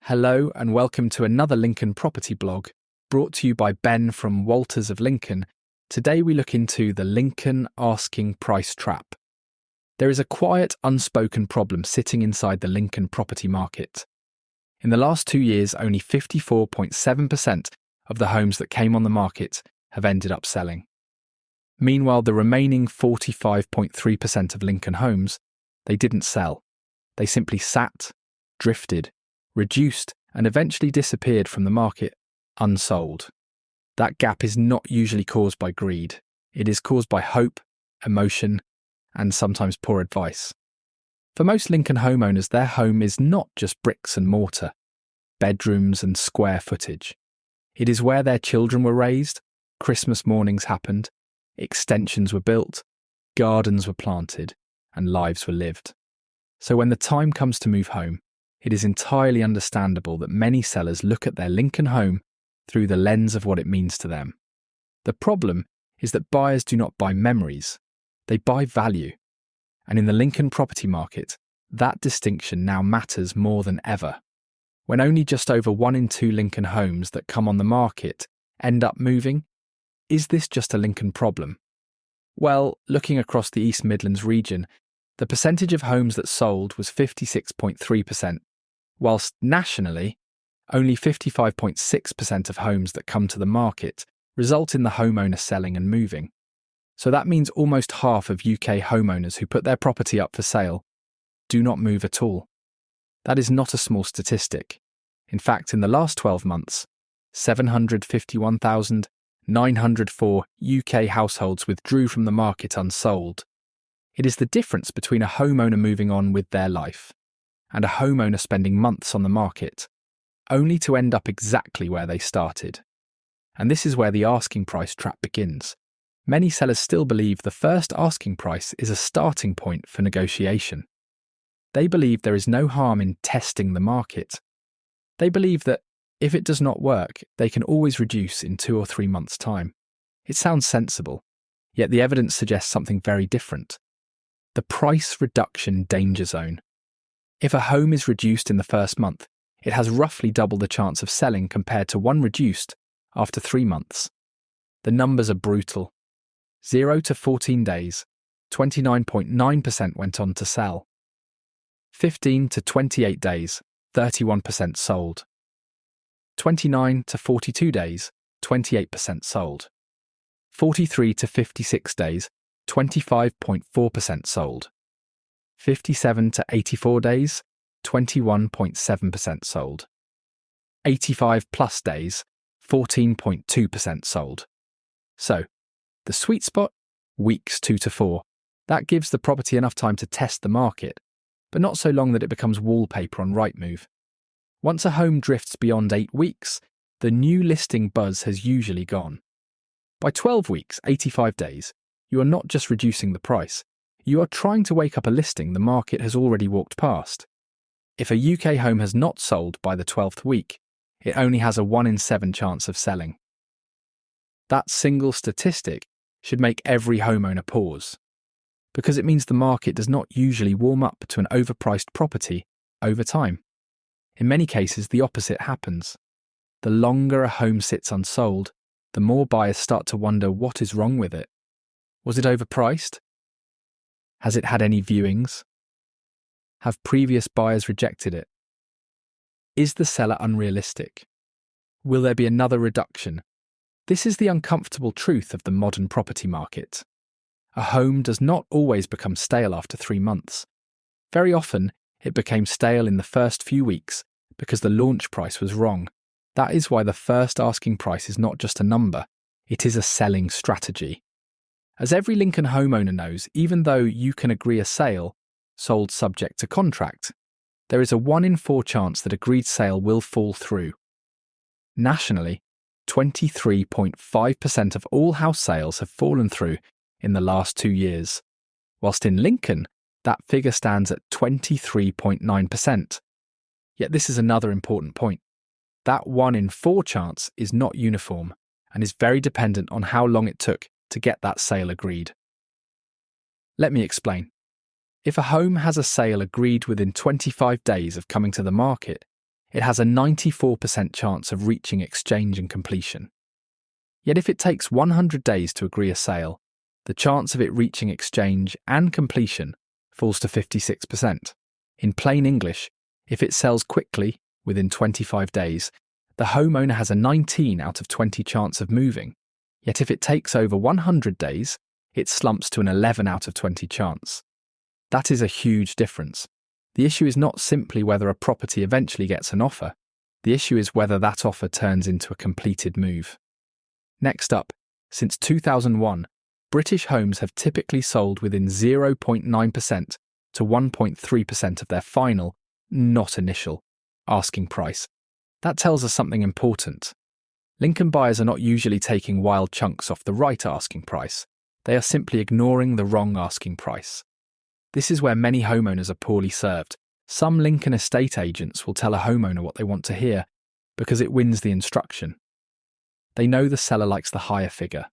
Hello and welcome to another Lincoln property blog brought to you by Ben from Walters of Lincoln. Today we look into the Lincoln asking price trap. There is a quiet, unspoken problem sitting inside the Lincoln property market. In the last 2 years, only 54.7% of the homes that came on the market have ended up selling. Meanwhile, the remaining 45.3% of Lincoln homes, they didn't sell. They simply sat, drifted, reduced, and eventually disappeared from the market, unsold. That gap is not usually caused by greed. It is caused by hope, emotion, and sometimes poor advice. For most Lincoln homeowners, their home is not just bricks and mortar, bedrooms and square footage. It is where their children were raised, Christmas mornings happened, extensions were built, gardens were planted, and lives were lived. So when the time comes to move home, it is entirely understandable that many sellers look at their Lincoln home through the lens of what it means to them. The problem is that buyers do not buy memories, they buy value. And in the Lincoln property market, that distinction now matters more than ever. When only just over 1 in 2 Lincoln homes that come on the market end up moving, is this just a Lincoln problem? Well, looking across the East Midlands region, the percentage of homes that sold was 56.3%, whilst nationally, only 55.6% of homes that come to the market result in the homeowner selling and moving. So that means almost half of UK homeowners who put their property up for sale do not move at all. That is not a small statistic. In fact, in the last 12 months, 751,904 UK households withdrew from the market unsold. It is the difference between a homeowner moving on with their life and a homeowner spending months on the market, only to end up exactly where they started. And this is where the asking price trap begins. Many sellers still believe the first asking price is a starting point for negotiation. They believe there is no harm in testing the market. They believe that if it does not work, they can always reduce in 2 or 3 months' time. It sounds sensible, yet the evidence suggests something very different. The price reduction danger zone. If a home is reduced in the first month, it has roughly double the chance of selling compared to one reduced after 3 months. The numbers are brutal. 0 to 14 days, 29.9% went on to sell. 15 to 28 days, 31% sold. 29 to 42 days, 28% sold. 43 to 56 days, 25.4% sold. 57 to 84 days, 21.7% sold. 85 plus days, 14.2% sold. So, the sweet spot, weeks 2 to 4. That gives the property enough time to test the market, but not so long that it becomes wallpaper on Rightmove. Once a home drifts beyond 8 weeks, the new listing buzz has usually gone. By 12 weeks, 85 days, you are not just reducing the price, you are trying to wake up a listing the market has already walked past. If a UK home has not sold by the 12th week, it only has a 1 in 7 chance of selling. That single statistic should make every homeowner pause, because it means the market does not usually warm up to an overpriced property over time. In many cases, the opposite happens. The longer a home sits unsold, the more buyers start to wonder what is wrong with it. Was it overpriced? Has it had any viewings? Have previous buyers rejected it? Is the seller unrealistic? Will there be another reduction? This is the uncomfortable truth of the modern property market. A home does not always become stale after 3 months. Very often, it became stale in the first few weeks because the launch price was wrong. That is why the first asking price is not just a number, it is a selling strategy. As every Lincoln homeowner knows, even though you can agree a sale, sold subject to contract, there is a 1 in 4 chance that agreed sale will fall through. Nationally, 23.5% of all house sales have fallen through in the last 2 years, whilst in Lincoln, that figure stands at 23.9%. Yet this is another important point. That 1 in 4 chance is not uniform and is very dependent on how long it took to get that sale agreed. Let me explain. If a home has a sale agreed within 25 days of coming to the market, it has a 94% chance of reaching exchange and completion. Yet if it takes 100 days to agree a sale, the chance of it reaching exchange and completion falls to 56%. In plain English, if it sells quickly, within 25 days, the homeowner has a 19 out of 20 chance of moving. Yet if it takes over 100 days, it slumps to an 11 out of 20 chance. That is a huge difference. The issue is not simply whether a property eventually gets an offer. The issue is whether that offer turns into a completed move. Next up, since 2001, British homes have typically sold within 0.9% to 1.3% of their final, not initial, asking price. That tells us something important. Lincoln buyers are not usually taking wild chunks off the right asking price. They are simply ignoring the wrong asking price. This is where many homeowners are poorly served. Some Lincoln estate agents will tell a homeowner what they want to hear because it wins the instruction. They know the seller likes the higher figure.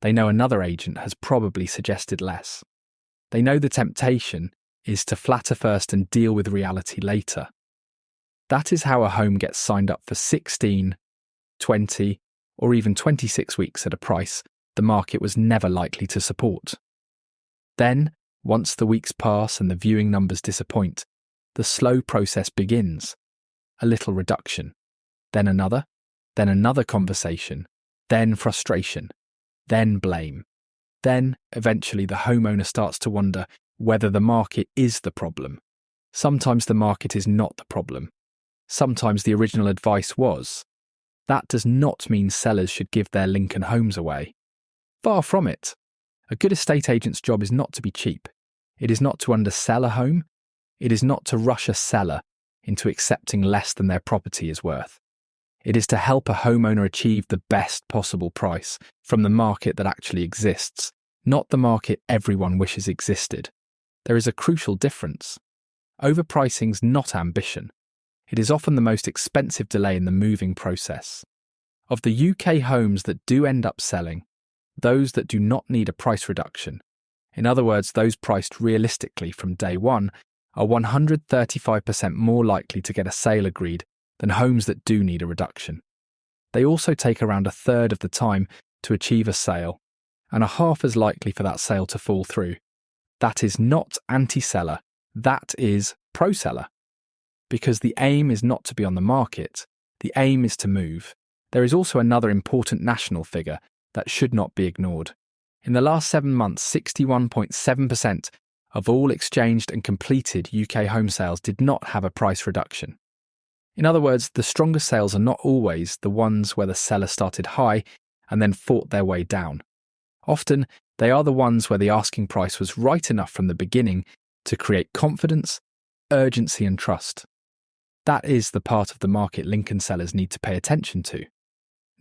They know another agent has probably suggested less. They know the temptation is to flatter first and deal with reality later. That is how a home gets signed up for 16, 20, or even 26 weeks at a price the market was never likely to support. Then, once the weeks pass and the viewing numbers disappoint, the slow process begins. A little reduction, then another conversation, then frustration, then blame. Then, eventually, the homeowner starts to wonder whether the market is the problem. Sometimes the market is not the problem. Sometimes the original advice was. That does not mean sellers should give their Lincoln homes away. Far from it. A good estate agent's job is not to be cheap. It is not to undersell a home. It is not to rush a seller into accepting less than their property is worth. It is to help a homeowner achieve the best possible price from the market that actually exists, not the market everyone wishes existed. There is a crucial difference. Overpricing's not ambition. It is often the most expensive delay in the moving process. Of the UK homes that do end up selling, those that do not need a price reduction, in other words, those priced realistically from day one, are 135% more likely to get a sale agreed than homes that do need a reduction. They also take around a third of the time to achieve a sale, and are half as likely for that sale to fall through. That is not anti-seller, that is pro-seller. Because the aim is not to be on the market, the aim is to move. There is also another important national figure that should not be ignored. In the last 7 months, 61.7% of all exchanged and completed UK home sales did not have a price reduction. In other words, the strongest sales are not always the ones where the seller started high and then fought their way down. Often, they are the ones where the asking price was right enough from the beginning to create confidence, urgency and trust. That is the part of the market Lincoln sellers need to pay attention to.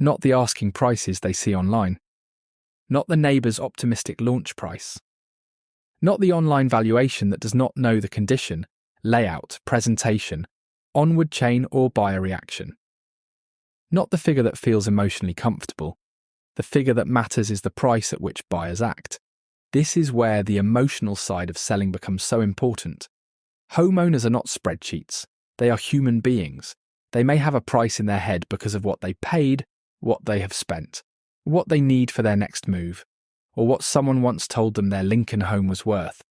Not the asking prices they see online. Not the neighbour's optimistic launch price. Not the online valuation that does not know the condition, layout, presentation, onward chain or buyer reaction. Not the figure that feels emotionally comfortable. The figure that matters is the price at which buyers act. This is where the emotional side of selling becomes so important. Homeowners are not spreadsheets. They are human beings. They may have a price in their head because of what they paid, what they have spent, what they need for their next move, or what someone once told them their Lincoln home was worth.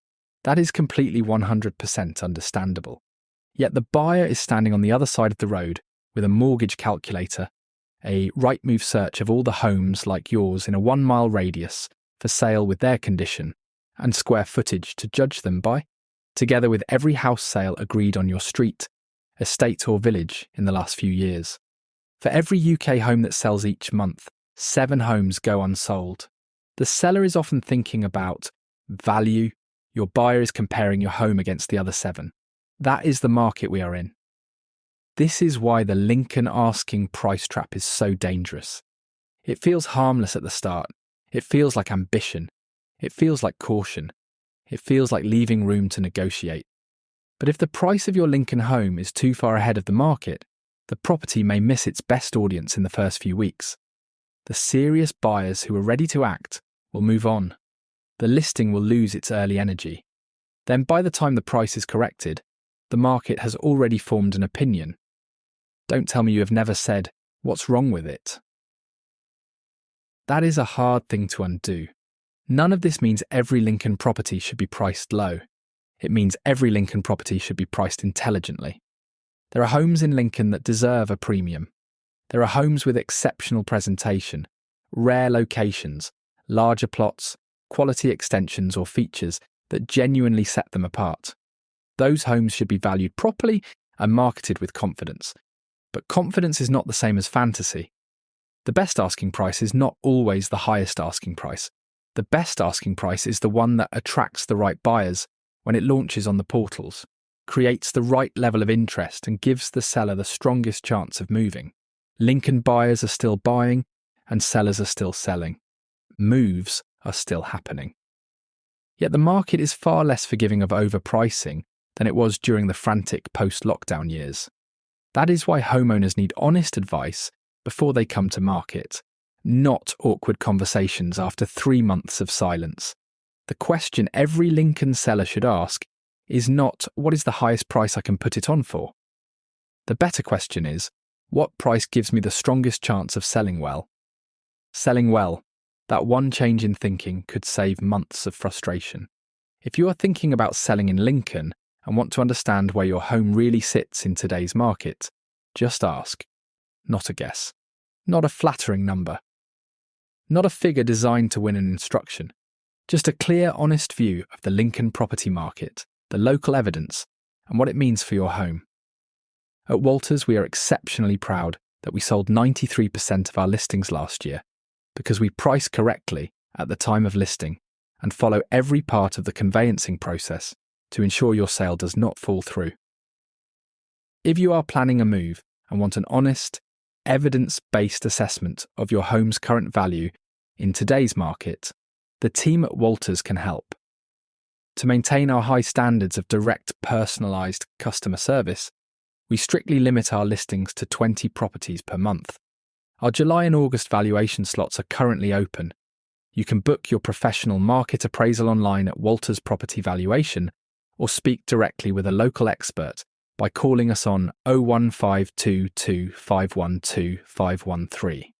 That is completely 100% understandable. Yet the buyer is standing on the other side of the road with a mortgage calculator, a Rightmove search of all the homes like yours in a 1-mile radius for sale with their condition, and square footage to judge them by, together with every house sale agreed on your street, estate or village in the last few years. For every UK home that sells each month, 7 homes go unsold. The seller is often thinking about value. Your buyer is comparing your home against the other 7. That is the market we are in. This is why the Lincoln asking price trap is so dangerous. It feels harmless at the start. It feels like ambition. It feels like caution. It feels like leaving room to negotiate. But if the price of your Lincoln home is too far ahead of the market, the property may miss its best audience in the first few weeks. The serious buyers who are ready to act will move on. The listing will lose its early energy. Then by the time the price is corrected, the market has already formed an opinion. Don't tell me you have never said, "What's wrong with it?" That is a hard thing to undo. None of this means every Lincoln property should be priced low. It means every Lincoln property should be priced intelligently. There are homes in Lincoln that deserve a premium. There are homes with exceptional presentation, rare locations, larger plots, quality extensions or features that genuinely set them apart. Those homes should be valued properly and marketed with confidence. But confidence is not the same as fantasy. The best asking price is not always the highest asking price. The best asking price is the one that attracts the right buyers when it launches on the portals, creates the right level of interest and gives the seller the strongest chance of moving. Lincoln buyers are still buying and sellers are still selling. Moves are still happening. Yet the market is far less forgiving of overpricing than it was during the frantic post-lockdown years. That is why homeowners need honest advice before they come to market, not awkward conversations after 3 months of silence. The question every Lincoln seller should ask is not, what is the highest price I can put it on for? The better question is, what price gives me the strongest chance of selling well? Selling well, that one change in thinking could save months of frustration. If you are thinking about selling in Lincoln and want to understand where your home really sits in today's market, just ask. Not a guess. Not a flattering number. Not a figure designed to win an instruction. Just a clear, honest view of the Lincoln property market, the local evidence, and what it means for your home. At Walters, we are exceptionally proud that we sold 93% of our listings last year because we price correctly at the time of listing and follow every part of the conveyancing process to ensure your sale does not fall through. If you are planning a move and want an honest, evidence-based assessment of your home's current value in today's market, the team at Walters can help. To maintain our high standards of direct, personalised customer service, we strictly limit our listings to 20 properties per month. Our July and August valuation slots are currently open. You can book your professional market appraisal online at Walters Property Valuation or speak directly with a local expert by calling us on 01522 512 513.